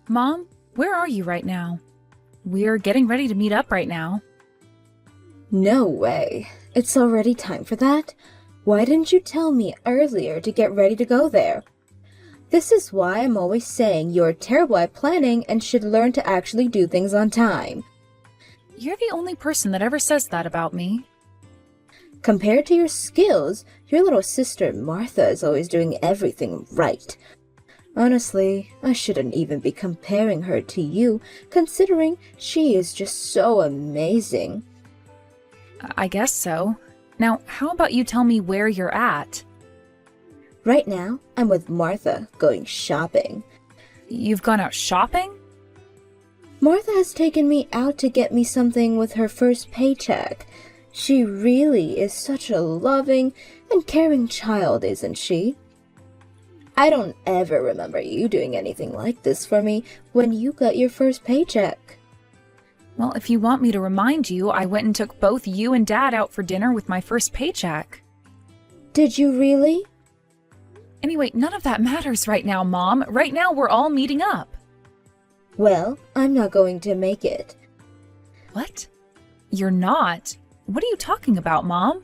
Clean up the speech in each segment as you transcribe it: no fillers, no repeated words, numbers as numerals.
Mom, where are you right now? We're getting ready to meet up right now. No way. It's already time for that? Why didn't you tell me earlier to get ready to go there? This is why I'm always saying you're terrible at planning and should learn to actually do things on time. You're the only person that ever says that about me. Compared to your skills, your little sister Martha is always doing everything right. Honestly, I shouldn't even be comparing her to you, considering she is just so amazing. I guess so. Now, how about you tell me where you're at? Right now, I'm with Martha, going shopping. You've gone out shopping? Martha has taken me out to get me something with her first paycheck. She really is such a loving and caring child, isn't she? I don't ever remember you doing anything like this for me when you got your first paycheck. Well, if you want me to remind you, I went and took both you and Dad out for dinner with my first paycheck. Did you really? Anyway, none of that matters right now, Mom. Right now, we're all meeting up. Well, I'm not going to make it. What? You're not? What are you talking about, Mom?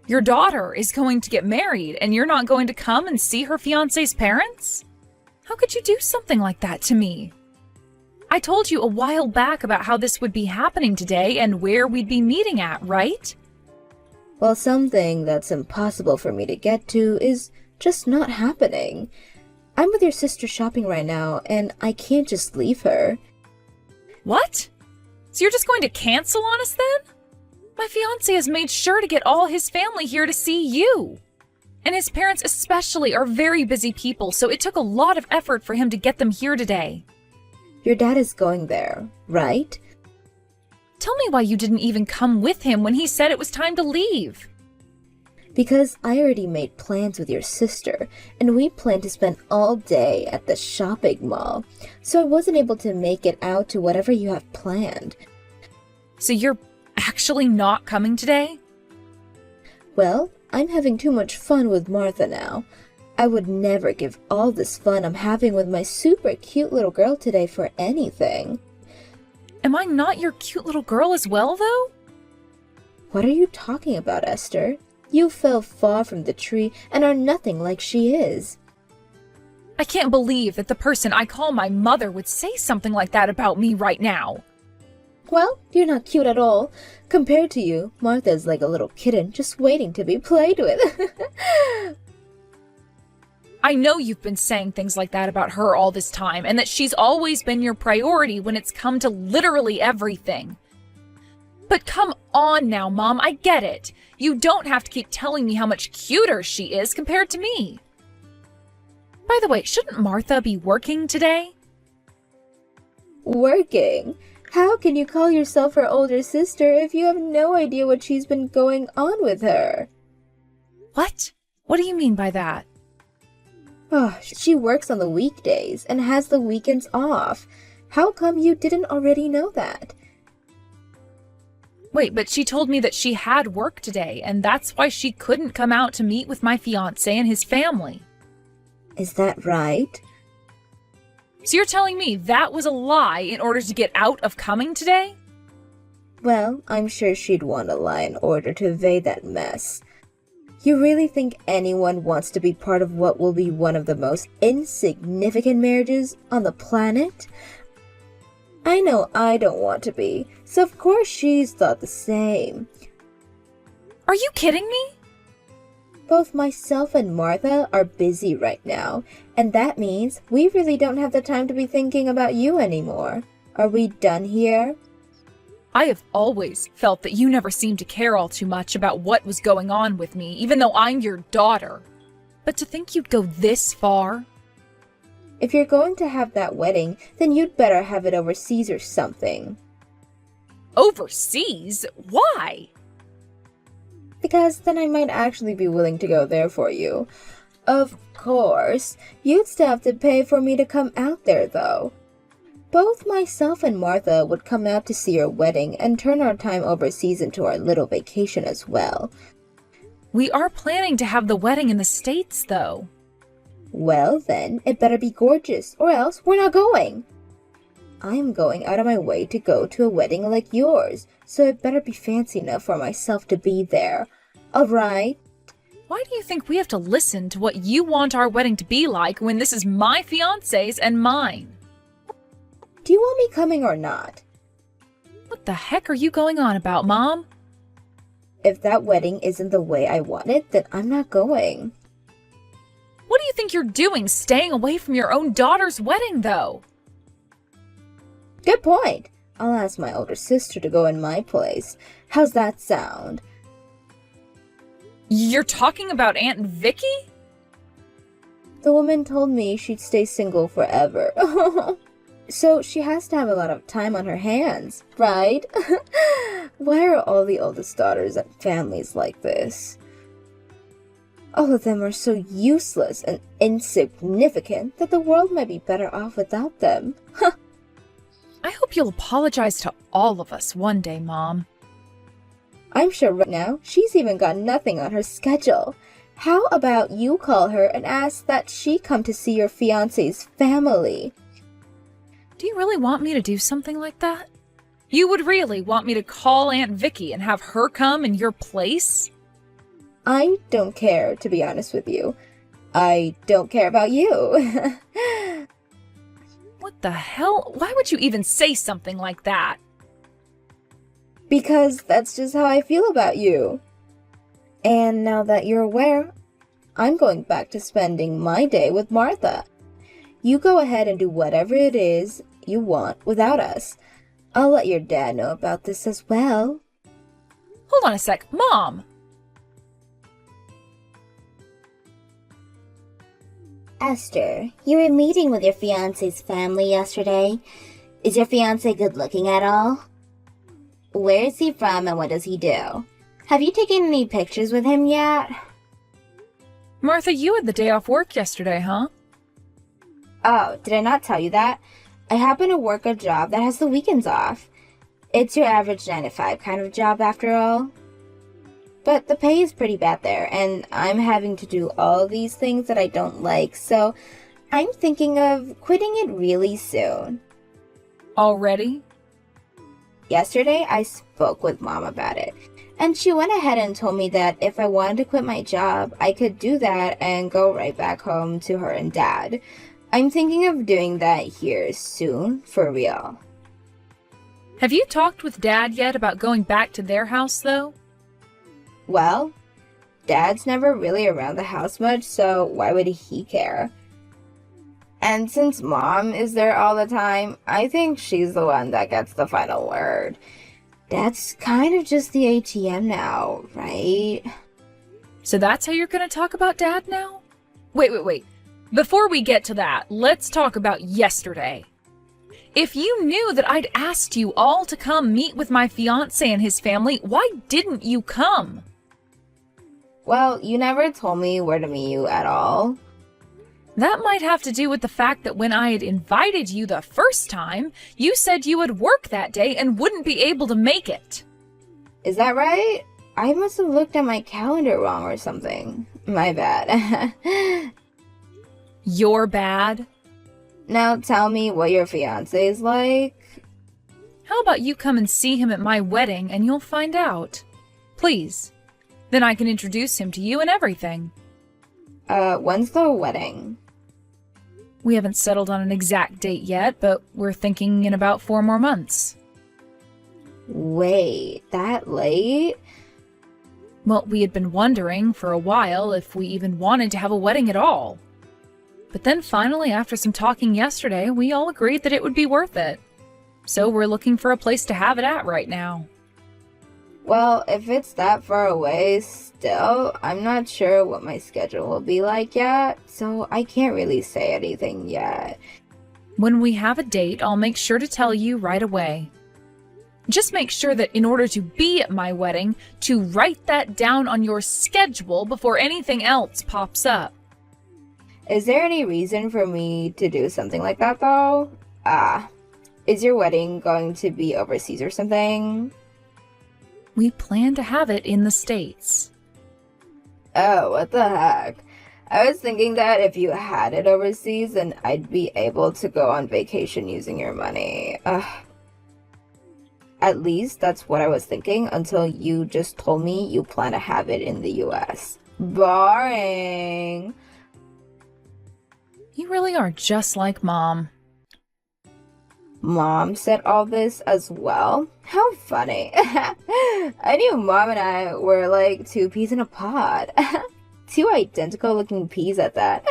Your daughter is going to get married, and you're not going to come and see her fiancé's parents? How could you do something like that to me? I told you a while back about how this would be happening today and where we'd be meeting at, right? Well, something that's impossible for me to get to is just not happening. I'm with your sister shopping right now, and I can't just leave her. What? So you're just going to cancel on us then? My fiancé has made sure to get all his family here to see you. And his parents especially are very busy people, so it took a lot of effort for him to get them here today. Your dad is going there, right? Tell me why you didn't even come with him when he said it was time to leave. Because I already made plans with your sister, and we planned to spend all day at the shopping mall, so I wasn't able to make it out to whatever you have planned. So you're actually not coming today? Well, I'm having too much fun with Martha now. I would never give all this fun I'm having with my super cute little girl today for anything. Am I not your cute little girl as well, though? What are you talking about, Esther? You fell far from the tree and are nothing like she is. I can't believe that the person I call my mother would say something like that about me right now. Well, you're not cute at all. Compared to you, Martha's like a little kitten just waiting to be played with. I know you've been saying things like that about her all this time, and that she's always been your priority when it's come to literally everything. But come on now, Mom, I get it. You don't have to keep telling me how much cuter she is compared to me. By the way, shouldn't Martha be working today? Working? How can you call yourself her older sister if you have no idea what she's been going on with her? What? What do you mean by that? Oh, she works on the weekdays and has the weekends off. How come you didn't already know that? Wait, but she told me that she had work today, and that's why she couldn't come out to meet with my fiancé and his family. Is that right? So you're telling me that was a lie in order to get out of coming today? Well, I'm sure she'd want to lie in order to evade that mess. You really think anyone wants to be part of what will be one of the most insignificant marriages on the planet? I know I don't want to be, so of course she's thought the same. Are you kidding me? Both myself and Martha are busy right now, and that means we really don't have the time to be thinking about you anymore. Are we done here? I have always felt that you never seemed to care all too much about what was going on with me, even though I'm your daughter. But to think you'd go this far? If you're going to have that wedding, then you'd better have it overseas or something. Overseas? Why? Because then I might actually be willing to go there for you. Of course, you'd still have to pay for me to come out there, though. Both myself and Martha would come out to see your wedding and turn our time overseas into our little vacation as well. We are planning to have the wedding in the States, though. Well then, it better be gorgeous, or else we're not going. I'm going out of my way to go to a wedding like yours, so it better be fancy enough for myself to be there. Alright? Why do you think we have to listen to what you want our wedding to be like when this is my fiancé's and mine? Do you want me coming or not? What the heck are you going on about, Mom? If that wedding isn't the way I want it, then I'm not going. What do you think you're doing staying away from your own daughter's wedding, though? Good point. I'll ask my older sister to go in my place. How's that sound? You're talking about Aunt Vicky? The woman told me she'd stay single forever. So she has to have a lot of time on her hands, right? Why are all the oldest daughters and families like this? All of them are so useless and insignificant that the world might be better off without them. I hope you'll apologize to all of us one day, Mom. I'm sure right now she's even got nothing on her schedule. How about you call her and ask that she come to see your fiancé's family? Do you really want me to do something like that? You would really want me to call Aunt Vicky and have her come in your place? I don't care, to be honest with you. I don't care about you. What the hell? Why would you even say something like that? Because that's just how I feel about you. And now that you're aware, I'm going back to spending my day with Martha. You go ahead and do whatever it is you want without us. I'll let your dad know about this as well. Hold on a sec. Mom! Esther, you were meeting with your fiancé's family yesterday. Is your fiancé good looking at all? Where is he from and what does he do? Have you taken any pictures with him yet? Martha, you had the day off work yesterday, huh? Oh, did I not tell you that? I happen to work a job that has the weekends off. It's your average 9 to 5 kind of job after all. But the pay is pretty bad there, and I'm having to do all these things that I don't like, so I'm thinking of quitting it really soon. Already? Yesterday, I spoke with Mom about it, and she went ahead and told me that if I wanted to quit my job, I could do that and go right back home to her and Dad. I'm thinking of doing that here soon, for real. Have you talked with Dad yet about going back to their house, though? Well, Dad's never really around the house much, so why would he care? And since Mom is there all the time, I think she's the one that gets the final word. Dad's kind of just the ATM now, right? So that's how you're going to talk about Dad now? Wait. Before we get to that, let's talk about yesterday. If you knew that I'd asked you all to come meet with my fiancé and his family, why didn't you come? Well, you never told me where to meet you at all. That might have to do with the fact that when I had invited you the first time, you said you would work that day and wouldn't be able to make it. Is that right? I must have looked at my calendar wrong or something. My bad. You're bad? Now tell me what your fiancé is like. How about you come and see him at my wedding and you'll find out? Please. Then I can introduce him to you and everything. When's the wedding? We haven't settled on an exact date yet, but we're thinking in about 4 more months. Wait, that late? Well, we had been wondering for a while if we even wanted to have a wedding at all. But then finally, after some talking yesterday, we all agreed that it would be worth it. So we're looking for a place to have it at right now. Well, if it's that far away still, I'm not sure what my schedule will be like yet, so I can't really say anything yet. When we have a date, I'll make sure to tell you right away. Just make sure that in order to be at my wedding, to write that down on your schedule before anything else pops up. Is there any reason for me to do something like that, though? Is your wedding going to be overseas or something? We plan to have it in the States. Oh, what the heck? I was thinking that if you had it overseas, then I'd be able to go on vacation using your money. At least that's what I was thinking until you just told me you plan to have it in the US. Boring. You really are just like Mom. Mom said all this as well? How funny. I knew Mom and I were like two peas in a pod. Two identical looking peas at that.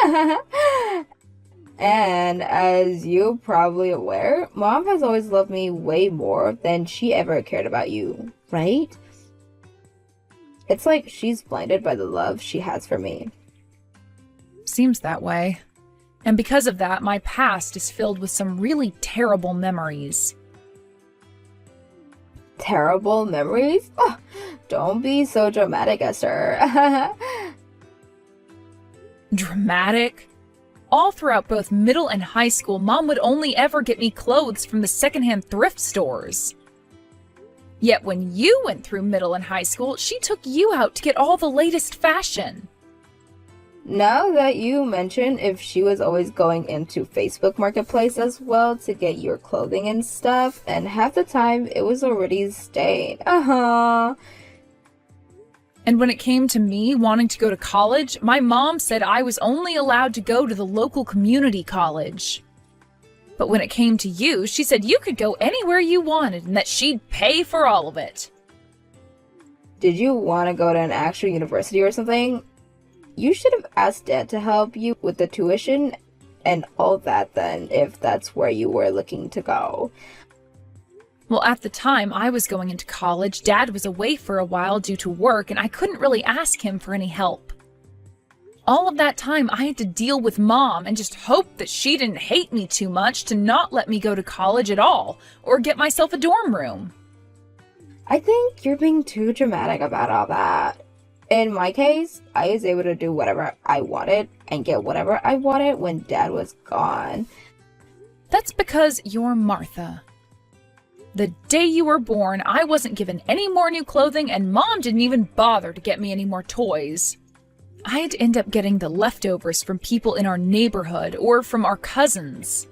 And as you're probably aware, Mom has always loved me way more than she ever cared about you, right? It's like she's blinded by the love she has for me. Seems that way. And because of that, my past is filled with some really terrible memories. Terrible memories? Oh, don't be so dramatic, Esther. Dramatic? All throughout both middle and high school, Mom would only ever get me clothes from the secondhand thrift stores. Yet when you went through middle and high school, she took you out to get all the latest fashion. Now that you mention if she was always going into Facebook Marketplace as well to get your clothing and stuff, and half the time it was already stained. And when it came to me wanting to go to college, my mom said I was only allowed to go to the local community college. But when it came to you, she said you could go anywhere you wanted and that she'd pay for all of it. Did you want to go to an actual university or something? You should have asked Dad to help you with the tuition and all that then, if that's where you were looking to go. Well, at the time I was going into college, Dad was away for a while due to work, and I couldn't really ask him for any help. All of that time, I had to deal with Mom and just hope that she didn't hate me too much to not let me go to college at all, or get myself a dorm room. I think you're being too dramatic about all that. In my case, I was able to do whatever I wanted and get whatever I wanted when Dad was gone. That's because you're Martha. The day you were born, I wasn't given any more new clothing, and Mom didn't even bother to get me any more toys. I had to end up getting the leftovers from people in our neighborhood or from our cousins.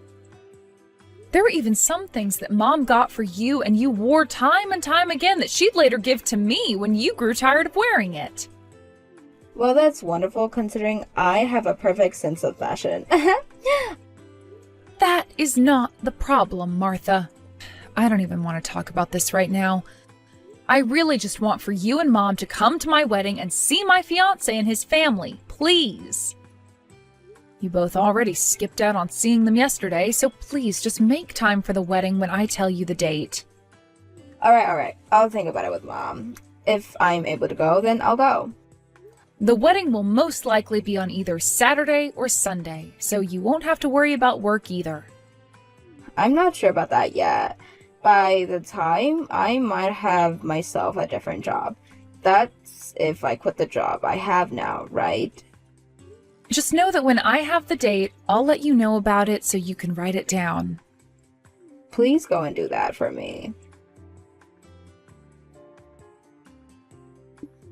There were even some things that Mom got for you and you wore time and time again that she'd later give to me when you grew tired of wearing it. Well, that's wonderful considering I have a perfect sense of fashion. That is not the problem, Martha. I don't even want to talk about this right now. I really just want for you and Mom to come to my wedding and see my fiancé and his family, please. You both already skipped out on seeing them yesterday, so please just make time for the wedding when I tell you the date. Alright. I'll think about it with Mom. If I'm able to go, then I'll go. The wedding will most likely be on either Saturday or Sunday, so you won't have to worry about work either. I'm not sure about that yet. By the time, I might have myself a different job. That's if I quit the job I have now, right? Just know that when I have the date, I'll let you know about it so you can write it down. Please go and do that for me.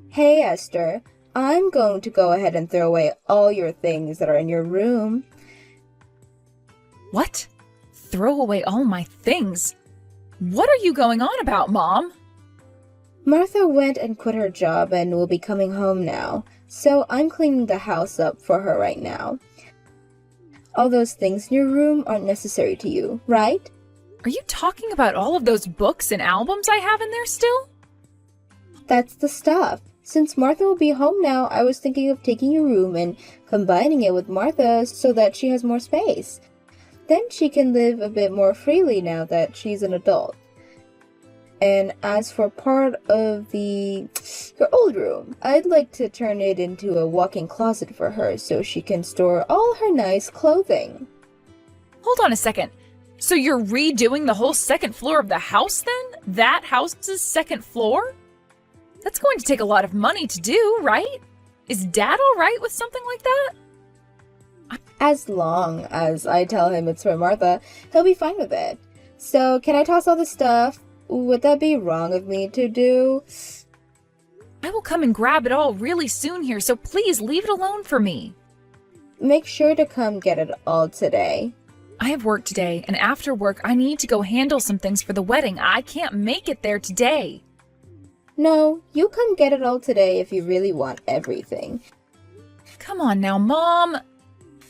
Hey, Esther. I'm going to go ahead and throw away all your things that are in your room. What? Throw away all my things? What are you going on about, Mom? Martha went and quit her job and will be coming home now, so I'm cleaning the house up for her right now. All those things in your room aren't necessary to you, right? Are you talking about all of those books and albums I have in there still? That's the stuff. Since Martha will be home now, I was thinking of taking your room and combining it with Martha's so that she has more space. Then she can live a bit more freely now that she's an adult. And as for part of your old room, I'd like to turn it into a walk-in closet for her so she can store all her nice clothing. Hold on a second. So you're redoing the whole second floor of the house then? That house's second floor? That's going to take a lot of money to do, right? Is Dad all right with something like that? As long as I tell him it's for Martha, he'll be fine with it. So, can I toss all this stuff? Would that be wrong of me to do? I will come and grab it all really soon here, so please leave it alone for me. make sure to come get it all today. I have work today, and after work, I need to go handle some things for the wedding. I can't make it there today. No, you come get it all today if you really want everything. Come on now, Mom.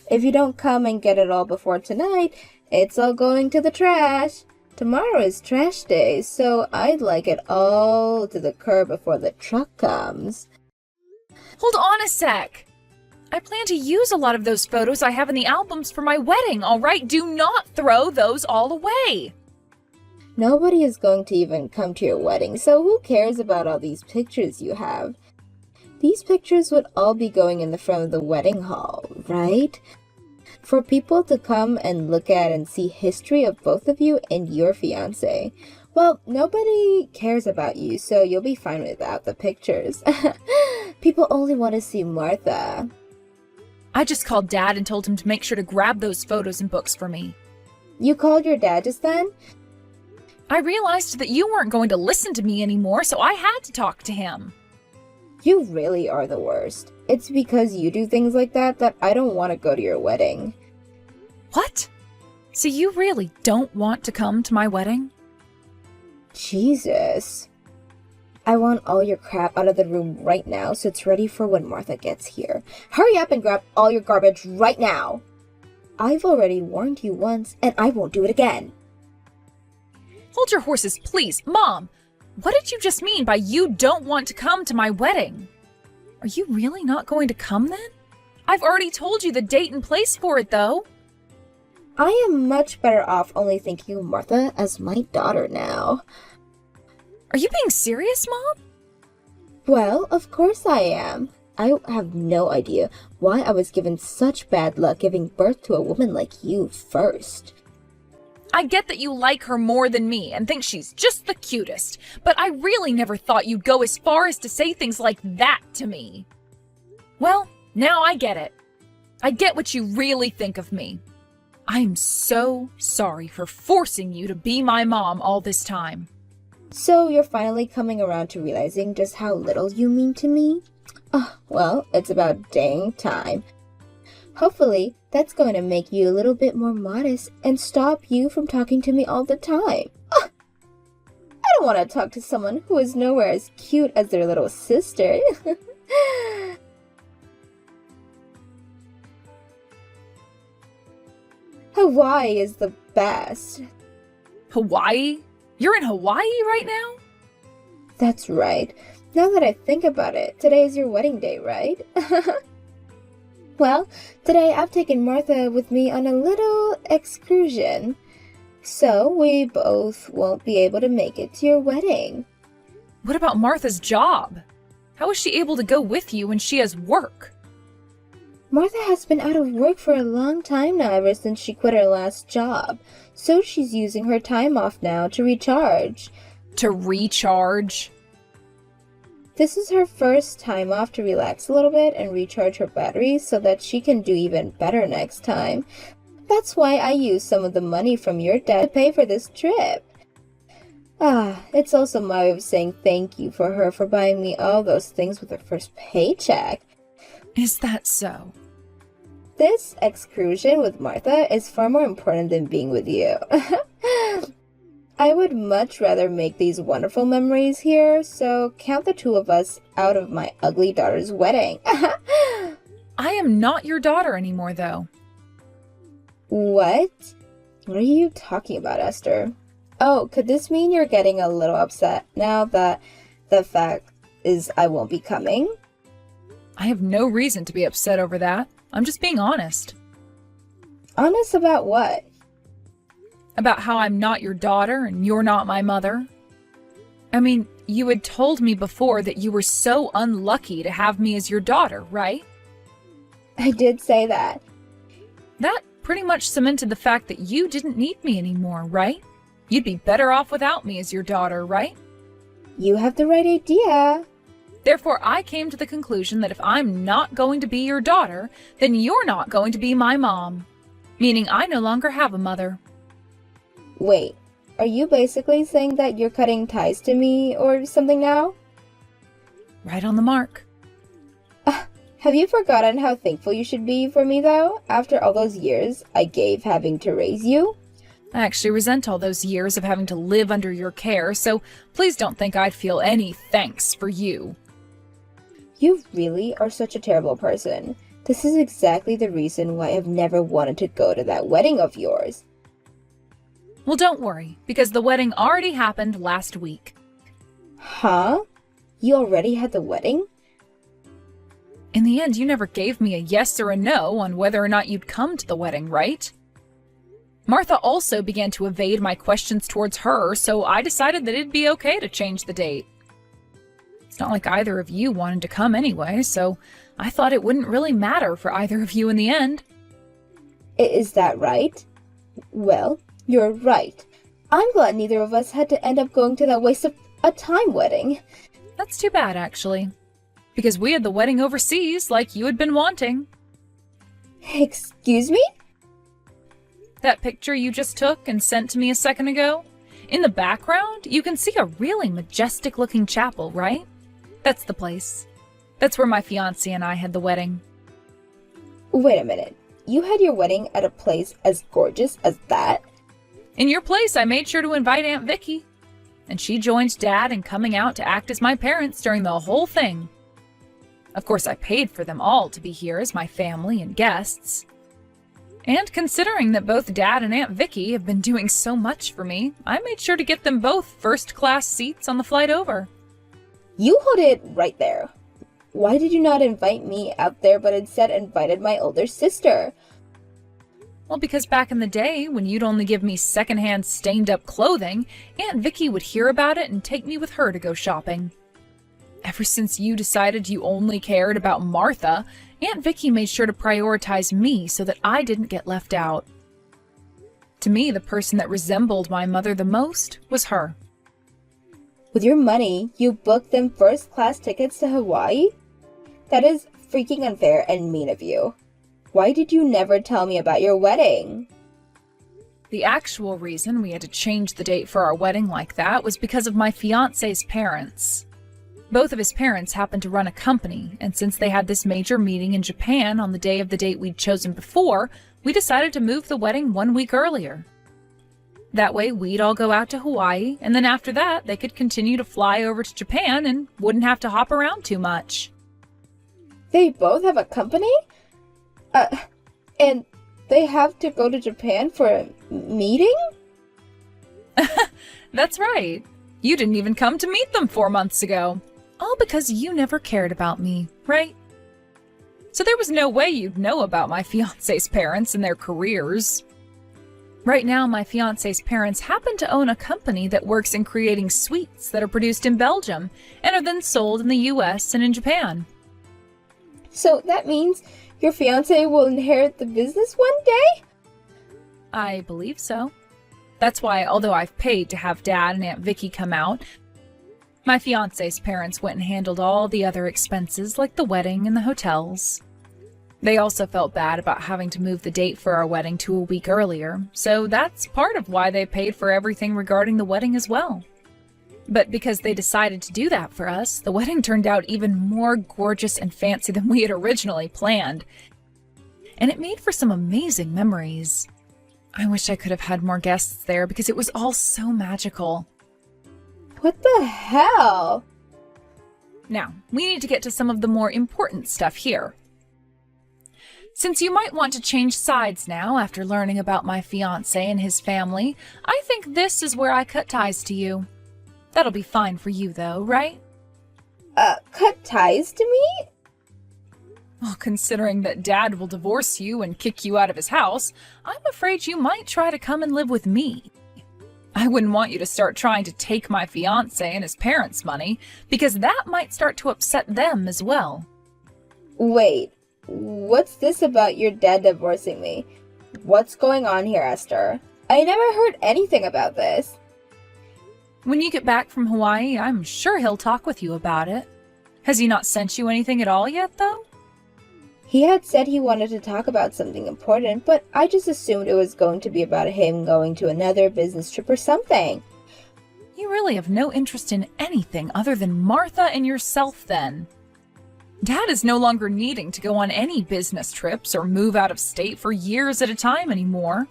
If you don't come and get it all before tonight, it's all going to the trash. Tomorrow is trash day, so I'd like it all to the curb before the truck comes. Hold on a sec. I plan to use a lot of those photos I have in the albums for my wedding, all right? Do not throw those all away. Nobody is going to even come to your wedding, so who cares about all these pictures you have? These pictures would all be going in the front of the wedding hall, right? For people to come and look at and see history of both of you and your fiancé. Well, nobody cares about you, so you'll be fine without the pictures. People only want to see Martha. I just called Dad and told him to make sure to grab those photos and books for me. You called your dad just then? I realized that you weren't going to listen to me anymore, so I had to talk to him. You really are the worst. It's because you do things like that that I don't want to go to your wedding. What? So you really don't want to come to my wedding? Jesus. I want all your crap out of the room right now so it's ready for when Martha gets here. Hurry up and grab all your garbage right now. I've already warned you once and I won't do it again. Hold your horses, please. Mom, what did you just mean by you don't want to come to my wedding? Are you really not going to come then? I've already told you the date and place for it, though. I am much better off only thinking of Martha as my daughter now. Are you being serious, Mom? Well, of course I am. I have no idea why I was given such bad luck giving birth to a woman like you first. I get that you like her more than me and think she's just the cutest, but I really never thought you'd go as far as to say things like that to me. Well, now I get it. I get what you really think of me. I'm so sorry for forcing you to be my mom all this time. So you're finally coming around to realizing just how little you mean to me? Oh, well, it's about dang time. Hopefully, that's going to make you a little bit more modest and stop you from talking to me all the time. I don't want to talk to someone who is nowhere as cute as their little sister. Hawaii is the best. Hawaii? You're in Hawaii right now? That's right. Now that I think about it, today is your wedding day, right? Well, today I've taken Martha with me on a little excursion. So we both won't be able to make it to your wedding. What about Martha's job? How is she able to go with you when she has work? Martha has been out of work for a long time now, ever since she quit her last job. So she's using her time off now to recharge. To recharge? This is her first time off to relax a little bit and recharge her batteries so that she can do even better next time. That's why I used some of the money from your dad to pay for this trip. It's also my way of saying thank you for her for buying me all those things with her first paycheck. Is that so? This excursion with Martha is far more important than being with you. I would much rather make these wonderful memories here, so count the two of us out of my ugly daughter's wedding. I am not your daughter anymore, though. What? What are you talking about, Esther? Oh, could this mean you're getting a little upset now that the fact is I won't be coming? I have no reason to be upset over that. I'm just being honest. Honest about what? About how I'm not your daughter and you're not my mother. I mean, you had told me before that you were so unlucky to have me as your daughter, right? I did say that. That pretty much cemented the fact that you didn't need me anymore, right? You'd be better off without me as your daughter, right? You have the right idea. Therefore, I came to the conclusion that if I'm not going to be your daughter, then you're not going to be my mom. Meaning I no longer have a mother. Wait, are you basically saying that you're cutting ties to me or something now? Right on the mark. Have you forgotten how thankful you should be for me, though, after all those years I gave having to raise you? I actually resent all those years of having to live under your care, so please don't think I'd feel any thanks for you. You really are such a terrible person. This is exactly the reason why I've never wanted to go to that wedding of yours. Well, don't worry, because the wedding already happened last week. Huh? You already had the wedding? In the end, you never gave me a yes or a no on whether or not you'd come to the wedding, right? Martha also began to evade my questions towards her, so I decided that it'd be okay to change the date. It's not like either of you wanted to come anyway, so I thought it wouldn't really matter for either of you in the end. Is that right? Well, you're right. I'm glad neither of us had to end up going to that waste of a time wedding. That's too bad, actually. Because we had the wedding overseas, like you had been wanting. Excuse me? That picture you just took and sent to me a second ago? In the background, you can see a really majestic-looking chapel, right? That's the place. That's where my fiancé and I had the wedding. Wait a minute. You had your wedding at a place as gorgeous as that? In your place, I made sure to invite Aunt Vicky. And she joined Dad in coming out to act as my parents during the whole thing. Of course, I paid for them all to be here as my family and guests. And considering that both Dad and Aunt Vicky have been doing so much for me, I made sure to get them both first-class seats on the flight over. You hold it right there. Why did you not invite me out there but instead invited my older sister? Well, because back in the day, when you'd only give me secondhand stained-up clothing, Aunt Vicky would hear about it and take me with her to go shopping. Ever since you decided you only cared about Martha, Aunt Vicky made sure to prioritize me so that I didn't get left out. To me, the person that resembled my mother the most was her. With your money, you booked them first-class tickets to Hawaii? That is freaking unfair and mean of you. Why did you never tell me about your wedding? The actual reason we had to change the date for our wedding like that was because of my fiancé's parents. Both of his parents happened to run a company, and since they had this major meeting in Japan on the day of the date we'd chosen before, we decided to move the wedding 1 week earlier. That way we'd all go out to Hawaii, and then after that they could continue to fly over to Japan and wouldn't have to hop around too much. They both have a company? And they have to go to Japan for a meeting? That's right. You didn't even come to meet them 4 months ago. All because you never cared about me, right? So there was no way you'd know about my fiancé's parents and their careers. Right now, my fiancé's parents happen to own a company that works in creating sweets that are produced in Belgium and are then sold in the US and in Japan. So that means your fiancé will inherit the business one day? I believe so. That's why, although I've paid to have Dad and Aunt Vicky come out, my fiancé's parents went and handled all the other expenses like the wedding and the hotels. They also felt bad about having to move the date for our wedding to a week earlier, so that's part of why they paid for everything regarding the wedding as well. But because they decided to do that for us, the wedding turned out even more gorgeous and fancy than we had originally planned. And it made for some amazing memories. I wish I could have had more guests there because it was all so magical. What the hell? Now, we need to get to some of the more important stuff here. Since you might want to change sides now after learning about my fiancé and his family, I think this is where I cut ties to you. That'll be fine for you though, right? Cut ties to me? Well, considering that Dad will divorce you and kick you out of his house, I'm afraid you might try to come and live with me. I wouldn't want you to start trying to take my fiancé and his parents' money, because that might start to upset them as well. Wait, what's this about your dad divorcing me? What's going on here, Esther? I never heard anything about this. When you get back from Hawaii, I'm sure he'll talk with you about it. Has he not sent you anything at all yet, though? He had said he wanted to talk about something important, but I just assumed it was going to be about him going to another business trip or something. You really have no interest in anything other than Martha and yourself, then. Dad is no longer needing to go on any business trips or move out of state for years at a time anymore.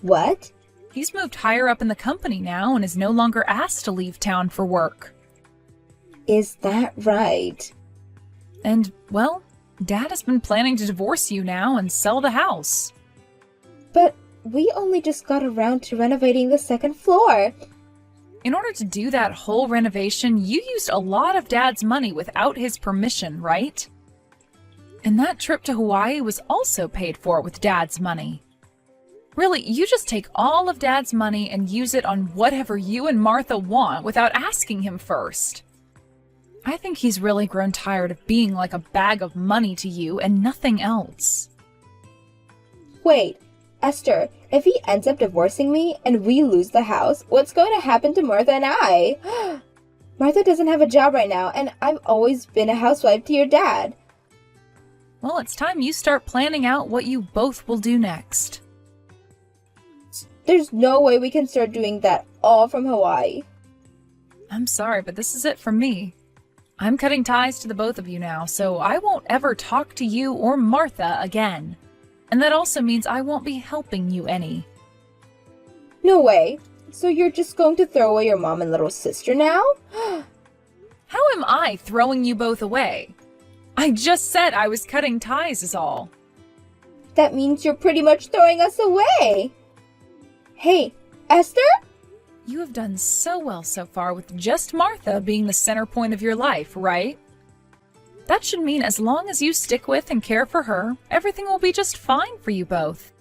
What? He's moved higher up in the company now and is no longer asked to leave town for work. Is that right? And, well, Dad has been planning to divorce you now and sell the house. But we only just got around to renovating the second floor. In order to do that whole renovation, you used a lot of Dad's money without his permission, right? And that trip to Hawaii was also paid for with Dad's money. Really, you just take all of Dad's money and use it on whatever you and Martha want without asking him first. I think he's really grown tired of being like a bag of money to you and nothing else. Wait, Esther, if he ends up divorcing me and we lose the house, what's going to happen to Martha and I? Martha doesn't have a job right now, and I've always been a housewife to your dad. Well, it's time you start planning out what you both will do next. There's no way we can start doing that all from Hawaii. I'm sorry, but this is it from me. I'm cutting ties to the both of you now, so I won't ever talk to you or Martha again. And that also means I won't be helping you any. No way. So you're just going to throw away your mom and little sister now? How am I throwing you both away? I just said I was cutting ties is all. That means you're pretty much throwing us away. Hey, Esther? You have done so well so far with just Martha being the center point of your life, right? That should mean as long as you stick with and care for her, everything will be just fine for you both.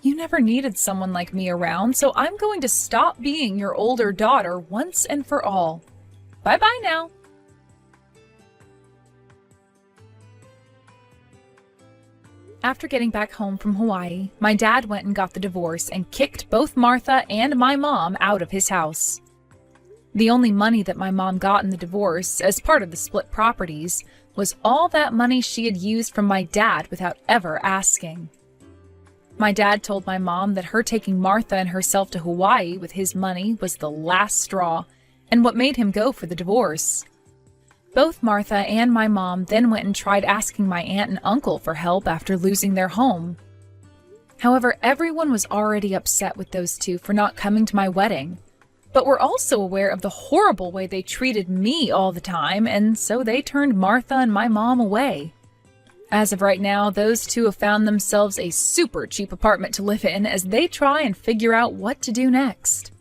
You never needed someone like me around, so I'm going to stop being your older daughter once and for all. Bye-bye now. After getting back home from Hawaii, my dad went and got the divorce and kicked both Martha and my mom out of his house. The only money that my mom got in the divorce, as part of the split properties, was all that money she had used from my dad without ever asking. My dad told my mom that her taking Martha and herself to Hawaii with his money was the last straw, and what made him go for the divorce. Both Martha and my mom then went and tried asking my aunt and uncle for help after losing their home. However, everyone was already upset with those two for not coming to my wedding, but were also aware of the horrible way they treated me all the time, and so they turned Martha and my mom away. As of right now, those two have found themselves a super cheap apartment to live in as they try and figure out what to do next.